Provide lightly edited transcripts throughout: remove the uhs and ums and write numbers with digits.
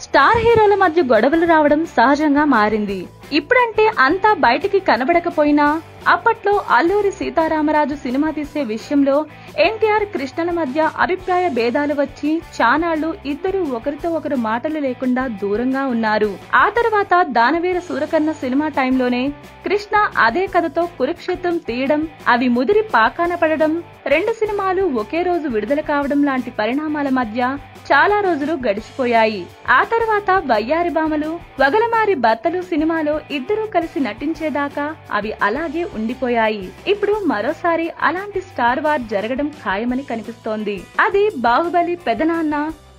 Star హీరోల మధ్య గొడవలు రావడం సహజంగా మారింది. ఇప్పుడంటే అంతా బయటికి కనబడకపోయినా అప్పట్లో అల్లూరి సీతారామరాజు సినిమా తీసే విషయంలో ఎన్టీఆర్ కృష్ణల మధ్య అభిప్రాయ భేదాలు వచ్చి చానాళ్లు ఇద్దరు ఒకరితో ఒకరు మాటలు లేకుండా దూరంగా ఉన్నారు. ఆ తర్వాత దానవీర సూరకర్ణ సినిమా టైంలోనే కృష్ణ అదే కథతో కురుక్షేత్రం తీయడం, అవి ముదిరి పాకాన పడడం, 2 సినిమాలు ఒకే రోజు విడుదల కావడం లాంటి పరిణామాల మధ్య చాలా రోజులు గడిచిపోయాయి. ఆ తర్వాత వయ్యారి భామలు, వగలమారి భర్తలు సినిమాలో ఇద్దరూ కలిసి నటించేదాకా అవి అలాగే ఉండిపోయాయి. ఇప్పుడు మరోసారి అలాంటి స్టార్ వార్ జరగడం ఖాయమని కనిపిస్తోంది. అది బాహుబలి పెదనాన్న,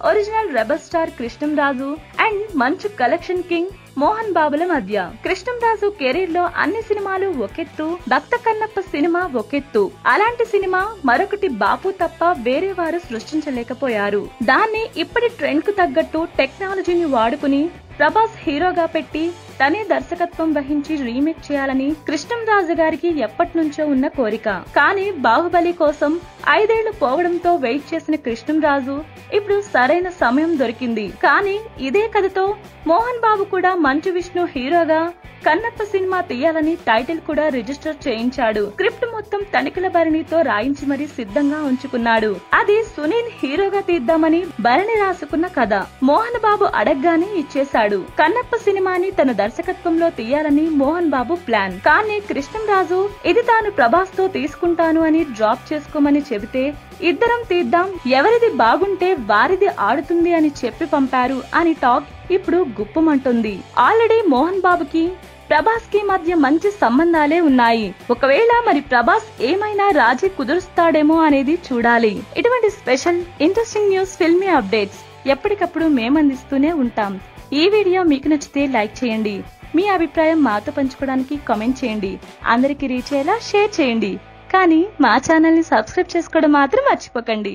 original rebel star Krishnam Raju and Manchu collection king Mohan బాబుల మధ్య. కృష్ణంరాజు కెరీర్ లో అన్ని సినిమాలు ఒకెత్తు, భక్త కన్నప్ప సినిమా ఒకెత్తు. అలాంటి సినిమా మరొకటి బాపు తప్ప వేరే వారు సృష్టించలేకపోయారు. దాన్ని ఇప్పటి ట్రెండ్ కు తగ్గట్టు టెక్నాలజీని వాడుకుని ప్రభాస్ హీరోగా పెట్టి తనే దర్శకత్వం వహించి రీమేక్ చేయాలని కృష్ణంరాజు గారికి ఎప్పటి నుంచో ఉన్న కోరిక. కానీ బాహుబలి కోసం 5 ఏళ్లు పోవడంతో వెయిట్ చేసిన కృష్ణంరాజు ఇప్పుడు సరైన సమయం దొరికింది. కానీ ఇదే కథతో మోహన్ బాబు కూడా మంచు విష్ణు హీరోగా కన్నప్ప సినిమా తీయాలని టైటిల్ కూడా రిజిస్టర్ చేయించాడు. స్క్రిప్ట్ మొత్తం తనిఖీల భరణితో రాయించి మరీ సిద్ధంగా ఉంచుకున్నాడు. అది సునీల్ హీరోగా తీద్దామని భరణి రాసుకున్న కథ మోహన్ బాబు అడగ్గానే ఇచ్చేశాడు. కన్నప్ప సినిమాని తన దర్శకత్వంలో తీయాలని మోహన్ బాబు ప్లాన్. కానీ కృష్ణంరాజు ఇది తాను ప్రభాస్ తో తీసుకుంటాను అని డ్రాప్ చేసుకోమని చెబితే ఇద్దరం తీద్దాం, ఎవరిది బాగుంటే వారిది ఆడుతుంది అని చెప్పి పంపారు అని టాక్ ఇప్పుడు గుప్పమంటుంది. ఆల్రెడీ మోహన్ బాబుకి ప్రభాస్ కి మధ్య మంచి సంబంధాలే ఉన్నాయి. ఒకవేళ మరి ప్రభాస్ ఏమైనా రాజీ కుదురుస్తాడేమో అనేది చూడాలి. ఇటువంటి special interesting news, filmy updates ఎప్పటికప్పుడు మేమందిస్తూనే ఉంటాం. ఈ వీడియో మీకు నచ్చితే లైక్ చేయండి. మీ అభిప్రాయం మాతో పంచుకోవడానికి కామెంట్ చేయండి. అందరికీ రీచ్ అయ్యేలా షేర్ చేయండి. కానీ మా ఛానల్ ని సబ్స్క్రైబ్ చేసుకోవడం మాత్రం మర్చిపోకండి.